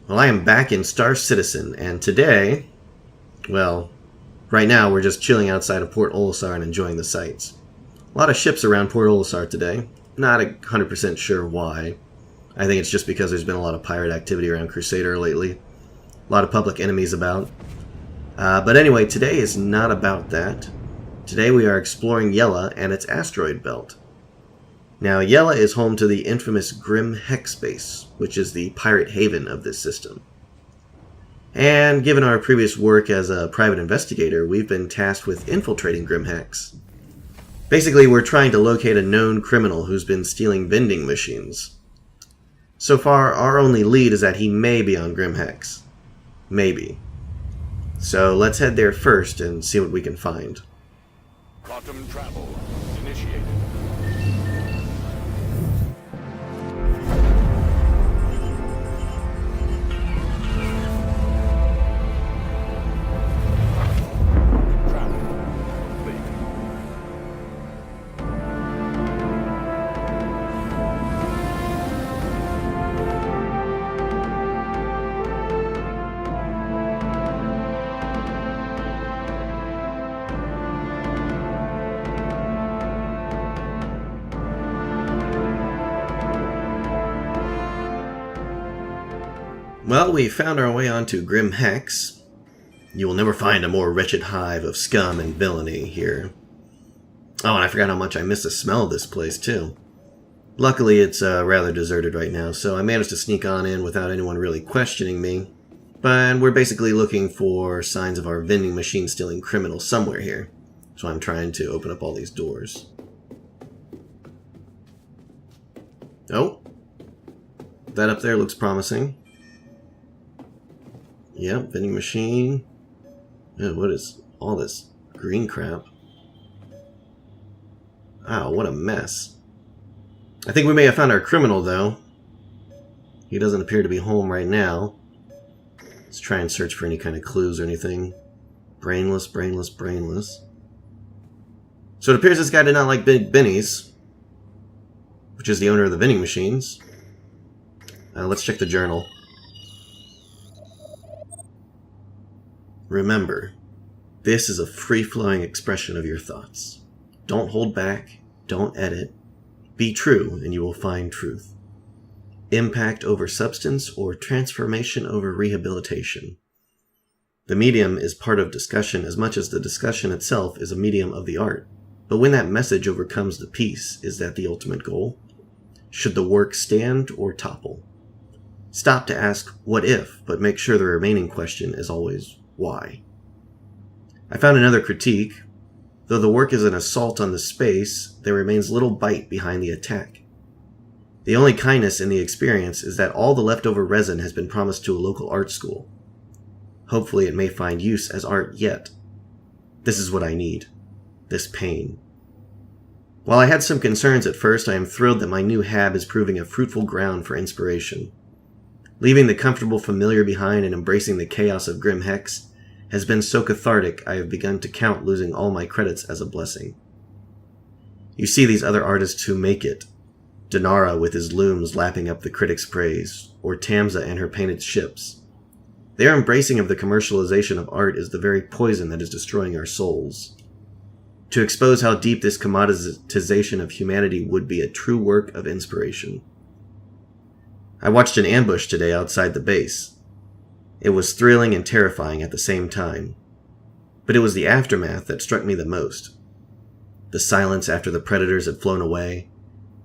Well, I am back in Star Citizen, and today, well, right now we're just chilling outside of Port Olisar and enjoying the sights. A lot of ships around Port Olisar today. Not 100% sure why. I think it's just because there's been a lot of pirate activity around Crusader lately. A lot of public enemies about. But anyway, today is not about that. Today we are exploring Yela and its asteroid belt. Now, Yela is home to the infamous Grim Hex base, which is the pirate haven of this system. And given our previous work as a private investigator, we've been tasked with infiltrating Grim Hex. Basically, we're trying to locate a known criminal who's been stealing vending machines. So far, our only lead is that he may be on Grim Hex. Maybe. So let's head there first and see what we can find. Quantum travel initiated. Well, we found our way onto Grim Hex. You will never find a more wretched hive of scum and villainy here. Oh, and I forgot how much I miss the smell of this place, too. Luckily, it's rather deserted right now, so I managed to sneak on in without anyone really questioning me. But we're basically looking for signs of our vending machine stealing criminal somewhere here. So I'm trying to open up all these doors. Oh. That up there looks promising. Yep, vending machine. Oh, what is all this green crap? Wow, what a mess. I think we may have found our criminal, though. He doesn't appear to be home right now. Let's try and search for any kind of clues or anything. Brainless, brainless, brainless. So it appears this guy did not like Big Benny's, which is the owner of the vending machines. Let's check the journal. Remember, this is a free-flowing expression of your thoughts. Don't hold back, don't edit. Be true, and you will find truth. Impact over substance or transformation over rehabilitation. The medium is part of discussion as much as the discussion itself is a medium of the art. But when that message overcomes the piece, is that the ultimate goal? Should the work stand or topple? Stop to ask what if, but make sure the remaining question is always why. I found another critique. Though the work is an assault on the space, there remains little bite behind the attack. The only kindness in the experience is that all the leftover resin has been promised to a local art school. Hopefully it may find use as art yet. This is what I need. This pain. While I had some concerns at first, I am thrilled that my new hab is proving a fruitful ground for inspiration. Leaving the comfortable familiar behind and embracing the chaos of Grim Hex has been so cathartic I have begun to count losing all my credits as a blessing. You see these other artists who make it. Denara with his looms lapping up the critics' praise, or Tamza and her painted ships. Their embracing of the commercialization of art is the very poison that is destroying our souls. To expose how deep this commoditization of humanity would be a true work of inspiration. I watched an ambush today outside the base. It was thrilling and terrifying at the same time. But it was the aftermath that struck me the most. The silence after the predators had flown away,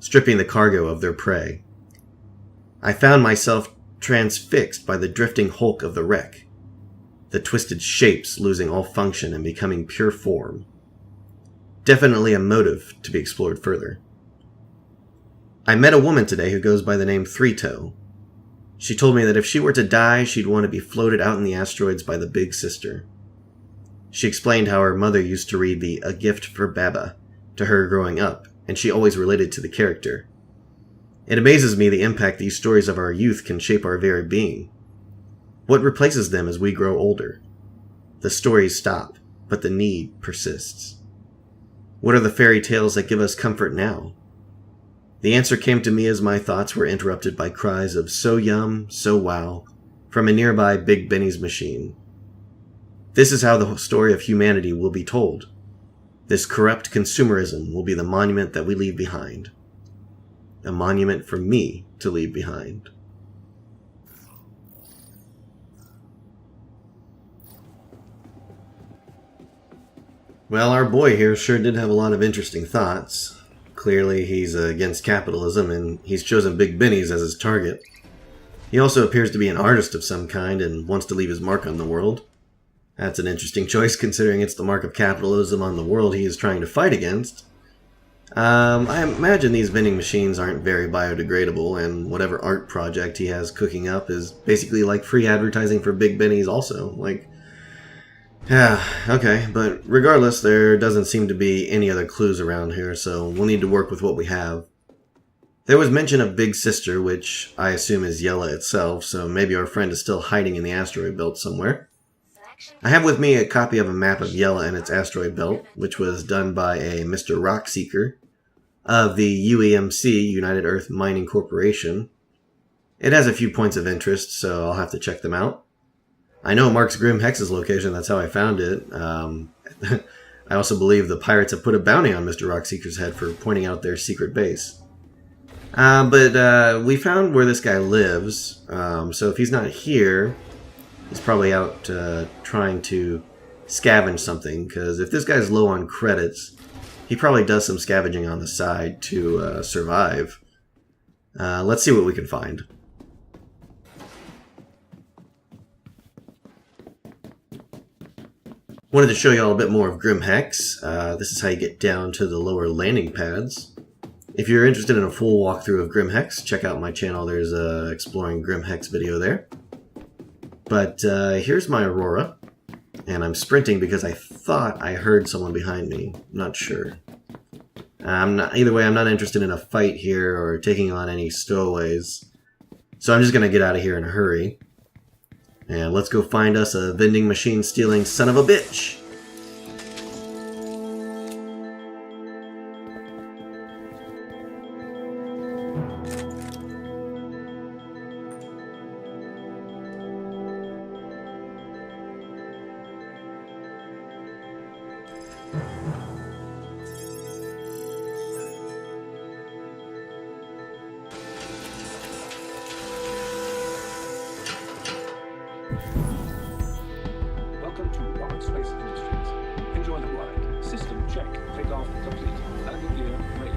stripping the cargo of their prey. I found myself transfixed by the drifting hulk of the wreck, the twisted shapes losing all function and becoming pure form. Definitely a motive to be explored further. I met a woman today who goes by the name Three Toe. She told me that if she were to die, she'd want to be floated out in the asteroids by the Big Sister. She explained how her mother used to read the A Gift for Baba to her growing up, and she always related to the character. It amazes me the impact these stories of our youth can shape our very being. What replaces them as we grow older? The stories stop, but the need persists. What are the fairy tales that give us comfort now? The answer came to me as my thoughts were interrupted by cries of "so yum, so wow," from a nearby Big Benny's machine. This is how the story of humanity will be told. This corrupt consumerism will be the monument that we leave behind. A monument for me to leave behind. Well, our boy here sure did have a lot of interesting thoughts. Clearly, he's against capitalism, and he's chosen Big Benny's as his target. He also appears to be an artist of some kind and wants to leave his mark on the world. That's an interesting choice, considering it's the mark of capitalism on the world he is trying to fight against. I imagine these vending machines aren't very biodegradable, and whatever art project he has cooking up is basically like free advertising for Big Benny's also. Yeah, okay, but regardless, there doesn't seem to be any other clues around here, so we'll need to work with what we have. There was mention of Big Sister, which I assume is Yela itself, so maybe our friend is still hiding in the asteroid belt somewhere. I have with me a copy of a map of Yela and its asteroid belt, which was done by a Mr. Rockseeker of the UEMC, United Earth Mining Corporation. It has a few points of interest, so I'll have to check them out. I know Mark's Grim Hex's location, that's how I found it. I also believe the pirates have put a bounty on Mr. Rockseeker's head for pointing out their secret base. But we found where this guy lives, so if he's not here, he's probably out trying to scavenge something, because if this guy's low on credits, he probably does some scavenging on the side to survive. Let's see what we can find. Wanted to show you all a bit more of Grim Hex. This is how you get down to the lower landing pads. If you're interested in a full walkthrough of Grim Hex, check out my channel. There's a Exploring Grim Hex video there. But here's my Aurora, and I'm sprinting because I thought I heard someone behind me. I'm not sure. Either way, I'm not interested in a fight here or taking on any stowaways. So I'm just going to get out of here in a hurry. And let's go find us a vending machine stealing son of a bitch. Welcome to Rocket Space Industries. Enjoy the ride. System check. Takeoff complete. Landing gear raised.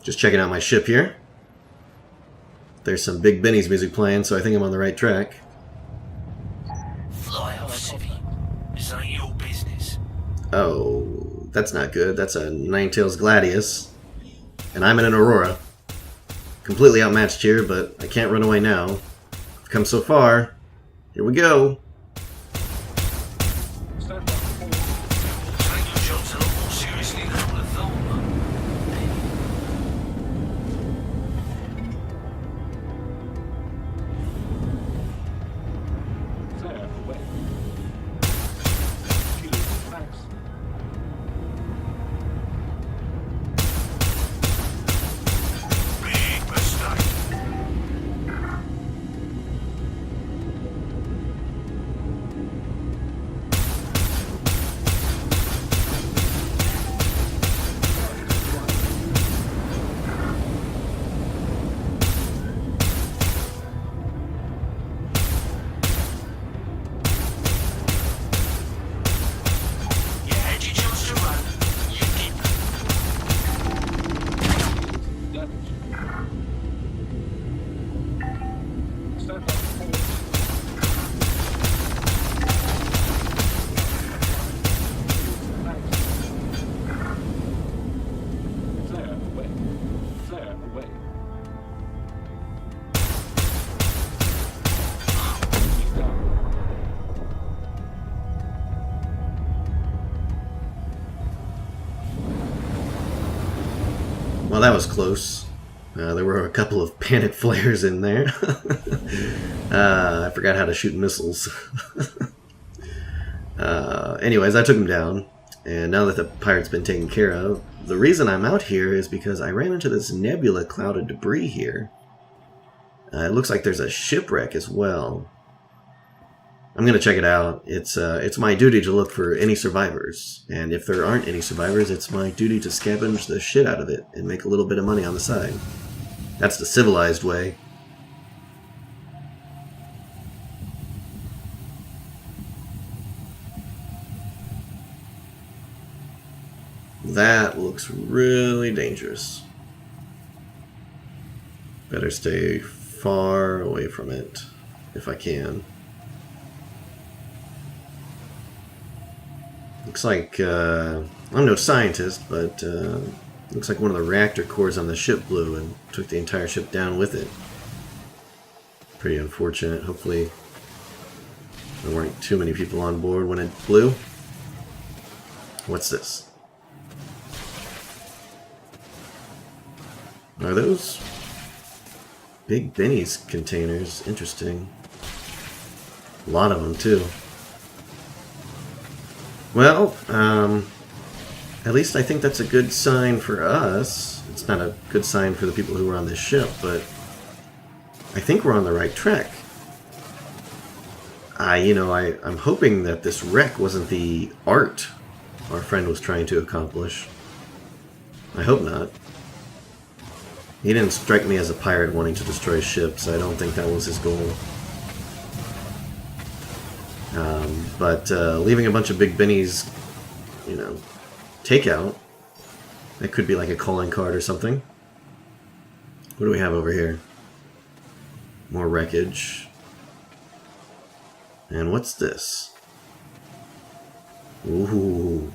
Just checking out my ship here. There's some Big Benny's music playing, so I think I'm on the right track. Fly off, Civvy. This ain't your business. Oh, that's not good. That's a Ninetails Gladius. And I'm in an Aurora. Completely outmatched here, but I can't run away now. I've come so far. Here we go. Stand by. Take your jobs a lot more seriously than I would have thought. Flare away. Fuel max. Big mistake. Well, that was close. There were a couple of panic flares in there. I forgot how to shoot missiles. Anyways, I took him down. And now that the pirate's been taken care of, the reason I'm out here is because I ran into this nebula cloud of debris here. It looks like there's a shipwreck as well. I'm gonna check it out. It's my duty to look for any survivors, and if there aren't any survivors, it's my duty to scavenge the shit out of it and make a little bit of money on the side. That's the civilized way. That looks really dangerous. Better stay far away from it if I can. Looks like, I'm no scientist, but looks like one of the reactor cores on the ship blew and took the entire ship down with it. Pretty unfortunate. Hopefully there weren't too many people on board when it blew. What's this? Are those Big Benny's containers? Interesting. A lot of them, too. Well, at least I think that's a good sign for us. It's not a good sign for the people who were on this ship, but I think we're on the right track. I'm hoping that this wreck wasn't the art our friend was trying to accomplish. I hope not. He didn't strike me as a pirate wanting to destroy ships. I don't think that was his goal. But leaving a bunch of Big Benny's, takeout, that could be like a calling card or something. What do we have over here? More wreckage. And what's this? Ooh.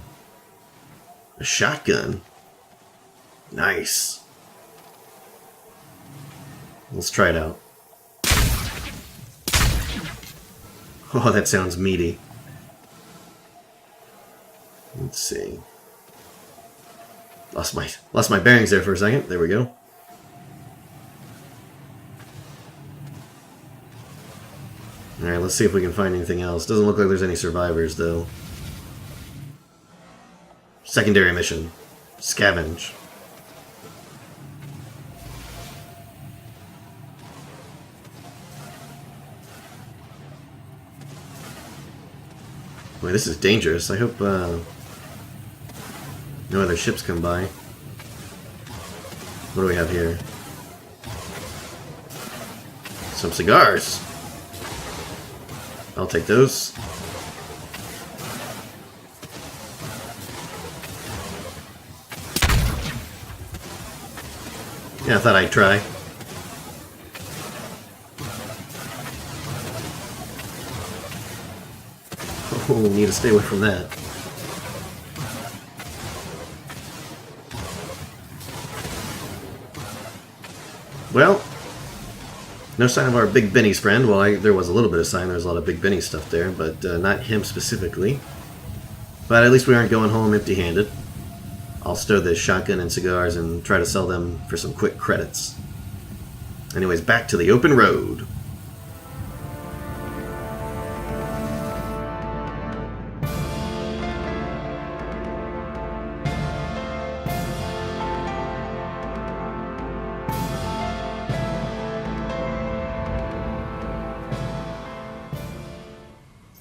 A shotgun. Nice. Let's try it out. Oh, that sounds meaty. Let's see. Lost my bearings there for a second. There we go. Alright, let's see if we can find anything else. Doesn't look like there's any survivors, though. Secondary mission. Scavenge. Boy, this is dangerous. I hope no other ships come by. What do we have here? Some cigars. I'll take those. Yeah, I thought I'd try. Oh, we need to stay away from that. Well, no sign of our Big Benny's friend. Well, there was a little bit of sign. There was a lot of Big Benny stuff there, but not him specifically. But at least we aren't going home empty-handed. I'll stow this shotgun and cigars and try to sell them for some quick credits. Anyways, back to the open road.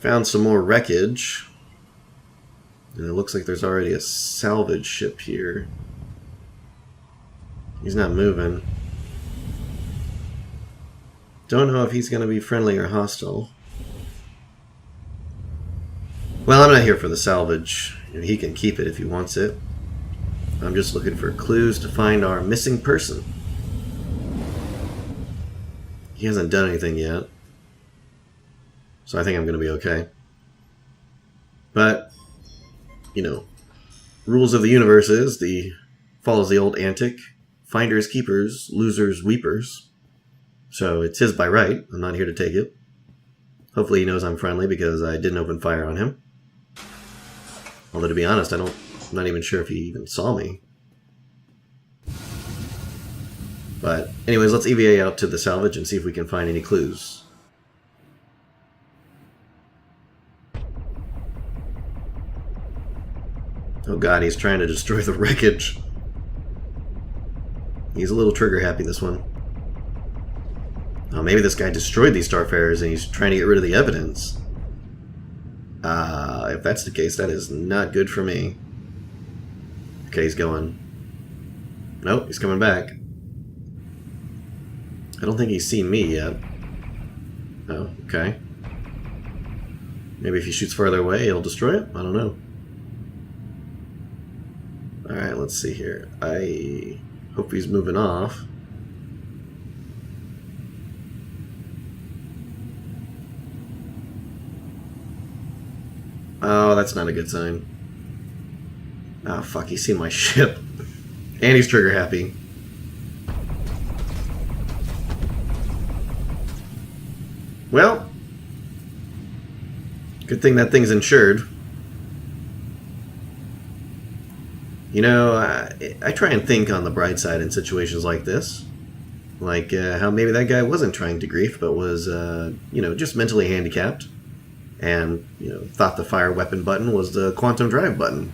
Found some more wreckage. And it looks like there's already a salvage ship here. He's not moving. Don't know if he's going to be friendly or hostile. Well, I'm not here for the salvage. He can keep it if he wants it. I'm just looking for clues to find our missing person. He hasn't done anything yet. So I think I'm going to be okay. But, rules of the universe is follows the old antic, finders keepers, losers weepers. So it's his by right. I'm not here to take it. Hopefully he knows I'm friendly because I didn't open fire on him. Although to be honest, I'm not even sure if he even saw me. But anyways, let's EVA out to the salvage and see if we can find any clues. Oh god, he's trying to destroy the wreckage. He's a little trigger happy, this one. Oh, maybe this guy destroyed these Starfarers and he's trying to get rid of the evidence. If that's the case, that is not good for me. Okay, he's going. Nope, he's coming back. I don't think he's seen me yet. Oh, okay. Maybe if he shoots farther away, he'll destroy it? I don't know. Alright, let's see here. I hope he's moving off. Oh, that's not a good sign. Oh, fuck, he's seen my ship. And he's trigger happy. Well, good thing that thing's insured. You know, I try and think on the bright side in situations like this. Like how maybe that guy wasn't trying to grief, but was, you know, just mentally handicapped. And, you know, thought the fire weapon button was the quantum drive button.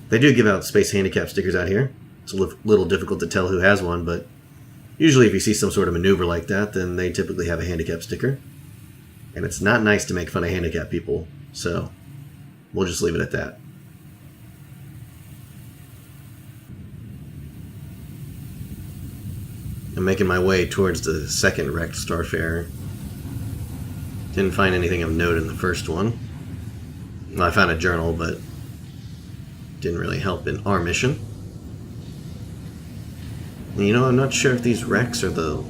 They do give out space handicap stickers out here. It's a little difficult to tell who has one, but usually if you see some sort of maneuver like that, then they typically have a handicap sticker. And it's not nice to make fun of handicapped people, so we'll just leave it at that. I'm making my way towards the second wrecked Starfarer. Didn't find anything of note in the first one. Well, I found a journal, but didn't really help in our mission. You know, I'm not sure if these wrecks are the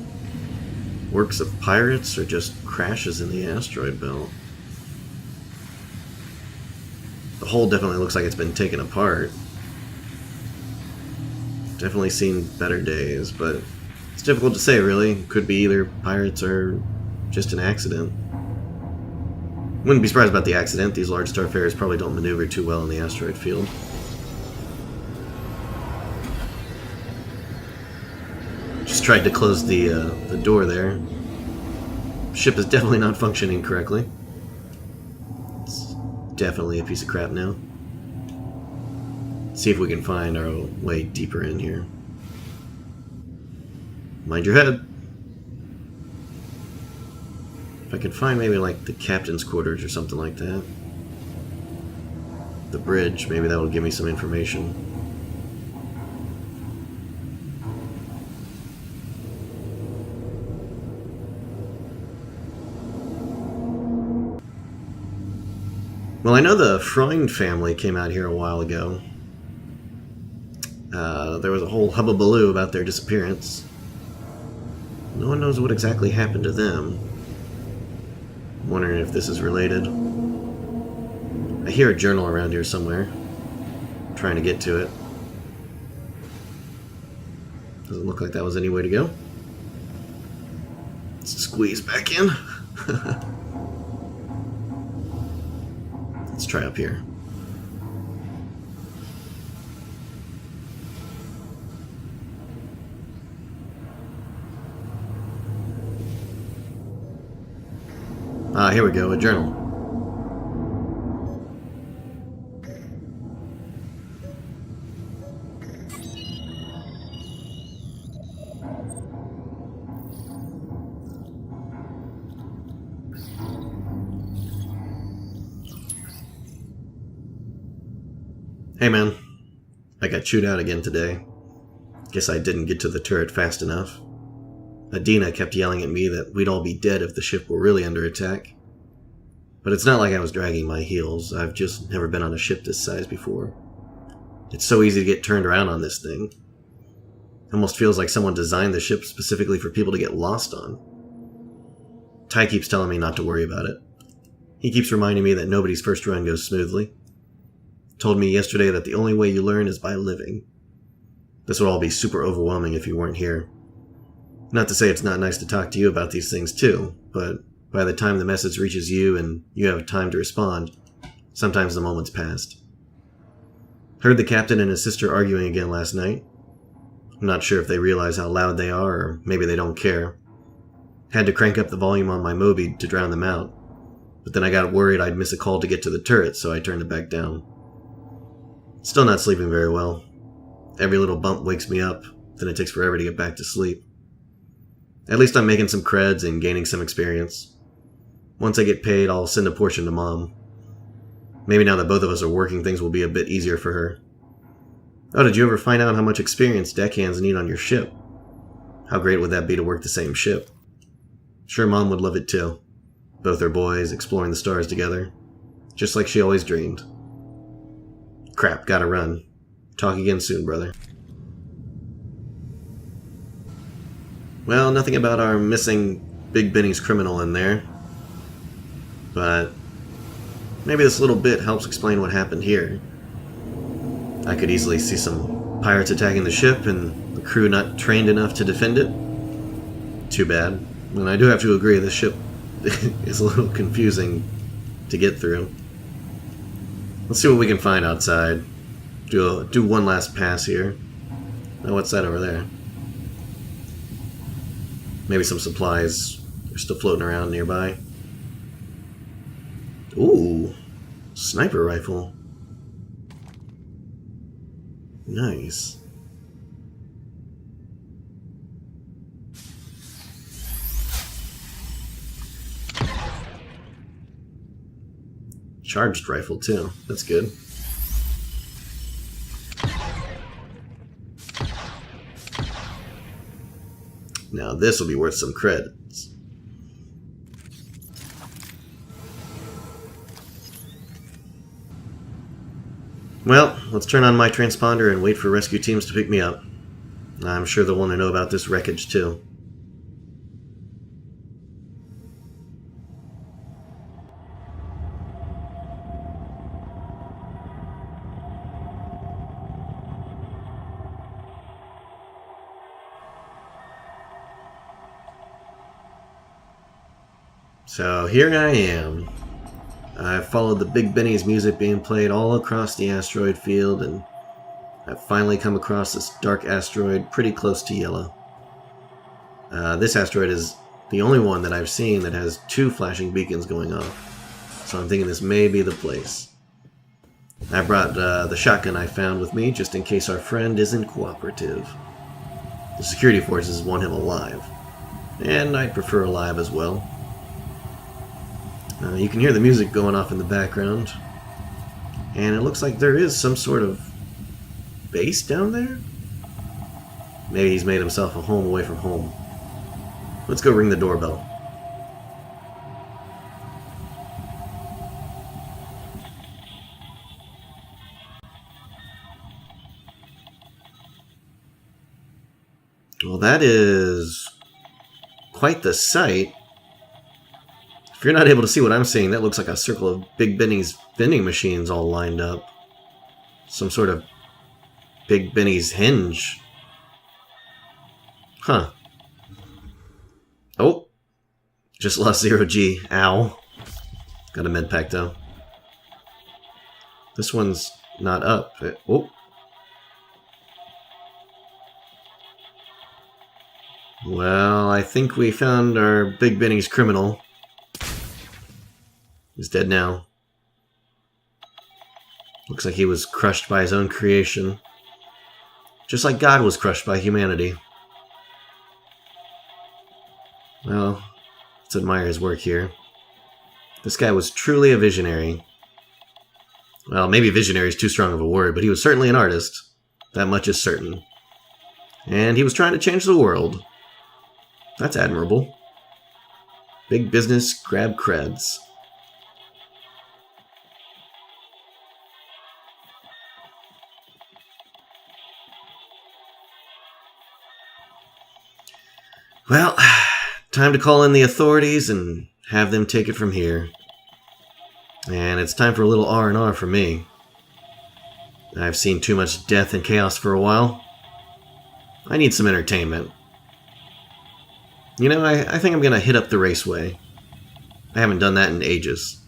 works of pirates or just crashes in the asteroid belt. The hull definitely looks like it's been taken apart. Definitely seen better days, but it's difficult to say, really. Could be either pirates or just an accident. Wouldn't be surprised about the accident. These large Starfarers probably don't maneuver too well in the asteroid field. Just tried to close the door there. Ship is definitely not functioning correctly. It's definitely a piece of crap now. See if we can find our way deeper in here. Mind your head. If I could find maybe like the captain's quarters or something like that. The bridge, maybe that will give me some information. Well, I know the Freund family came out here a while ago. There was a whole hubbubaloo about their disappearance. No one knows what exactly happened to them. I'm wondering if this is related. I hear a journal around here somewhere. I'm trying to get to it. Doesn't look like that was any way to go. Let's squeeze back in. Let's try up here. Ah, here we go, a journal. Hey man, I got chewed out again today. Guess I didn't get to the turret fast enough. Adina kept yelling at me that we'd all be dead if the ship were really under attack. But it's not like I was dragging my heels. I've just never been on a ship this size before. It's so easy to get turned around on this thing. It almost feels like someone designed the ship specifically for people to get lost on. Ty keeps telling me not to worry about it. He keeps reminding me that nobody's first run goes smoothly. Told me yesterday that the only way you learn is by living. This would all be super overwhelming if you weren't here. Not to say it's not nice to talk to you about these things too, but by the time the message reaches you and you have time to respond, sometimes the moment's passed. Heard the captain and his sister arguing again last night. I'm not sure if they realize how loud they are, or maybe they don't care. Had to crank up the volume on my Moby to drown them out, but then I got worried I'd miss a call to get to the turret, so I turned it back down. Still not sleeping very well. Every little bump wakes me up, then it takes forever to get back to sleep. At least I'm making some creds and gaining some experience. Once I get paid, I'll send a portion to Mom. Maybe now that both of us are working, things will be a bit easier for her. Oh, did you ever find out how much experience deckhands need on your ship? How great would that be to work the same ship? Sure, Mom would love it too. Both our boys exploring the stars together. Just like she always dreamed. Crap, gotta run. Talk again soon, brother. Well, nothing about our missing Big Benny's criminal in there. But maybe this little bit helps explain what happened here. I could easily see some pirates attacking the ship and the crew not trained enough to defend it. Too bad. And I do have to agree, this ship is a little confusing to get through. Let's see what we can find outside. Do one last pass here. Oh, what's that over there? Maybe some supplies are still floating around nearby. Ooh, sniper rifle. Nice. Charged rifle too. That's good. Now this will be worth some credits. Well, let's turn on my transponder and wait for rescue teams to pick me up. I'm sure they'll want to know about this wreckage too. So here I am. I've followed the Big Benny's music being played all across the asteroid field, and I've finally come across this dark asteroid pretty close to Yela. This asteroid is the only one that I've seen that has 2 flashing beacons going off, so I'm thinking this may be the place. I brought the shotgun I found with me just in case our friend isn't cooperative. The security forces want him alive, and I'd prefer alive as well. You can hear the music going off in the background, and it looks like there is some sort of base down there? Maybe he's made himself a home away from home. Let's go ring the doorbell. Well, that is quite the sight. If you're not able to see what I'm seeing, that looks like a circle of Big Benny's vending machines all lined up. Some sort of Big Benny's hinge. Huh. Oh. Just lost 0G. Ow. Got a med pack though. This one's not up. Oh. Well, I think we found our Big Benny's criminal. He's dead now. Looks like he was crushed by his own creation. Just like God was crushed by humanity. Well, let's admire his work here. This guy was truly a visionary. Well, maybe visionary is too strong of a word, but he was certainly an artist. That much is certain. And he was trying to change the world. That's admirable. Big business, grab creds. Well, time to call in the authorities and have them take it from here. And it's time for a little R&R for me. I've seen too much death and chaos for a while. I need some entertainment. You know, I think I'm going to hit up the raceway. I haven't done that in ages.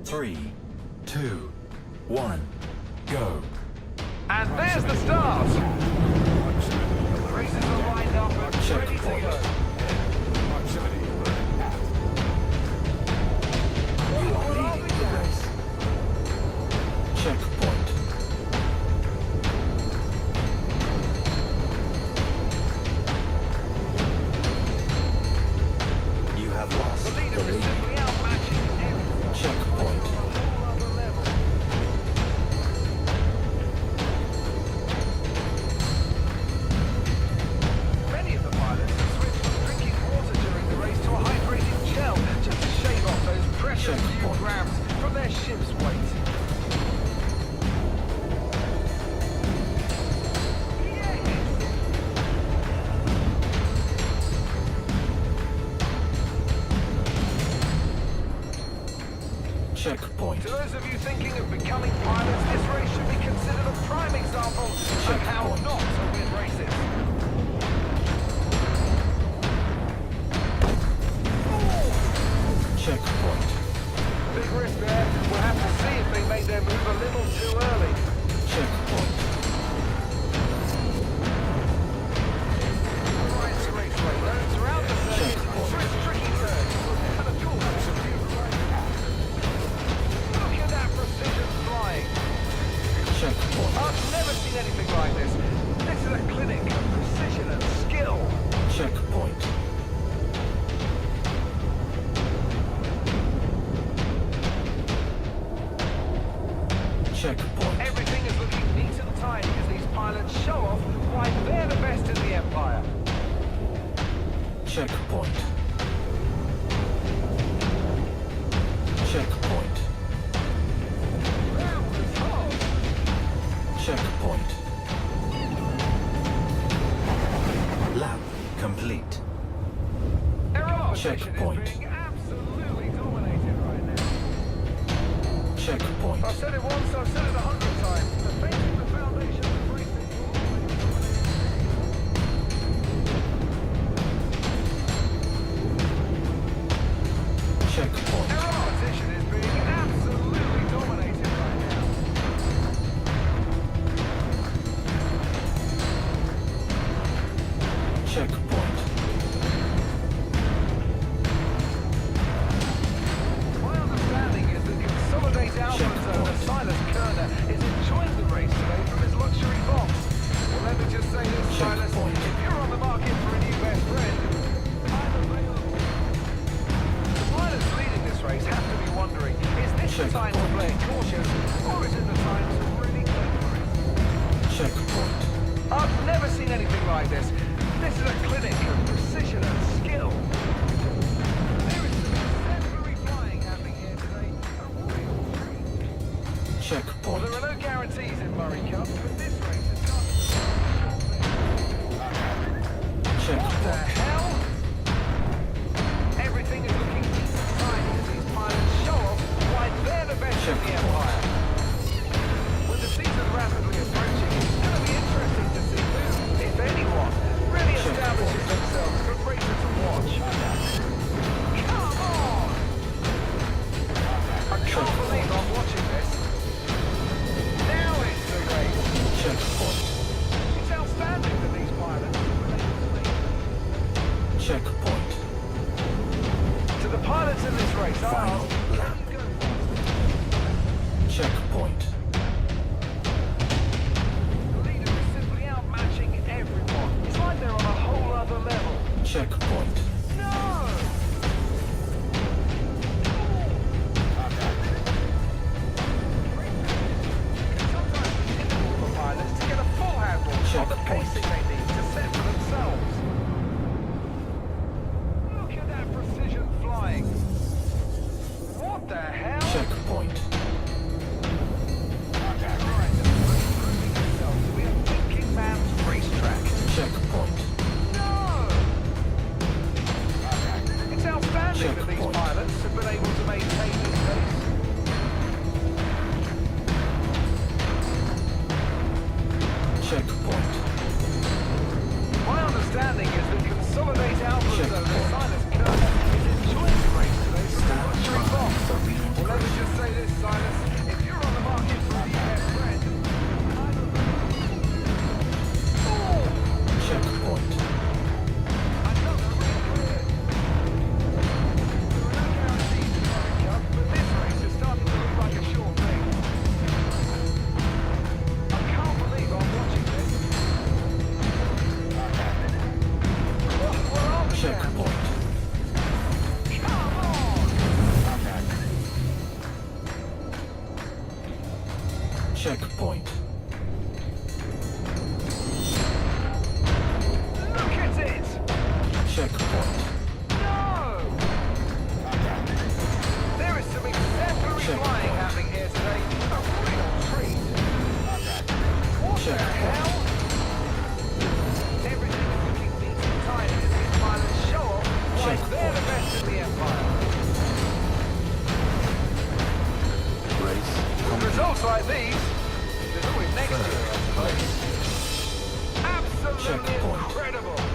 3, 2, 1, go. And there's the start! The races are lined up and ready to go. Proximity alert. You are leading the race. Checkpoint. You have lost The the leader is lead. simply outmatching everyone. Checkpoint. On a whole other level. Many of the pilots have switched from drinking water during the race to a hydrating gel just to shave off those precious few Checkpoint. grams from their ship's weight. Checkpoint. To those of you thinking of becoming pilots, this race should be considered a prime example of how Checkpoint. not to win races. Checkpoint. Big risk there. We'll have to see if they made their move a little too early. Checkpoint. Right to race way though. Throughout the circuit, Checkpoint. through tricky turns. And of course, look at that precision flying. Checkpoint. I've never seen anything like this. This is a clinic of precision and skill. Checkpoint. Checkpoint. Everything is looking neat and tidy as these pilots show off why they're the best in the Empire. Checkpoint. Checkpoint. That was hot. Checkpoint. Lap complete. Their opposition Checkpoint. is being absolutely dominated right now. Checkpoint. I've said it once, I've said it 100 times. Defending the foundation of racing. Checkpoint. Their opposition is being absolutely dominated right now. Checkpoint. My understanding is that Consolidate Alpha's owner Silas Kerner is enjoying the race today from his luxury box. Well, let me just say this, Silas, Checkpoint. if you're on the market for a new best friend, I'm available. The pilots leading this race have to be wondering, is this the time to play it cautious, or is it the time to really go for it? Checkpoint. I've never seen anything like this. This is a clinic of precision and skill. There is some exemplary flying happening here today. A real treat. Well, Checkpoint. there are no guarantees in Murray Cup, but this race has got... What the Checkpoint. hell? Everything is looking neat and tidy as these pilots show off why they're the best in the Checkpoint. Empire. With the season rapidly approaching, it's going to be interesting to see who, if anyone, really establishes themselves for racers to watch. Come on! I can't believe I'm watching this. Now it's the race. Checkpoint. It's outstanding that these pilots have been able to make it. Checkpoint. To the pilots in this race, I Final ask, lap. can you go Checkpoint. The leader is simply outmatching everyone. It's like they're on a whole other level. Checkpoint. No! Sometimes it's difficult for pilots to get a full handle on the Checkpoint. pacing they need to set for themselves. Look at that precision flying. What the hell? Checkpoint. Right, proving themselves to be a thinking man's racetrack. Checkpoint. No! It's outstanding that these Checkpoint. pilots have been able to maintain this pace. Checkpoint. My understanding is that Consolidate Alpha's owner Checkpoint. Silas Kerner is enjoying the race today from the luxury box. Well, let me just say this, Results like these, there's always next year, I suppose. Absolutely Checkpoint. incredible.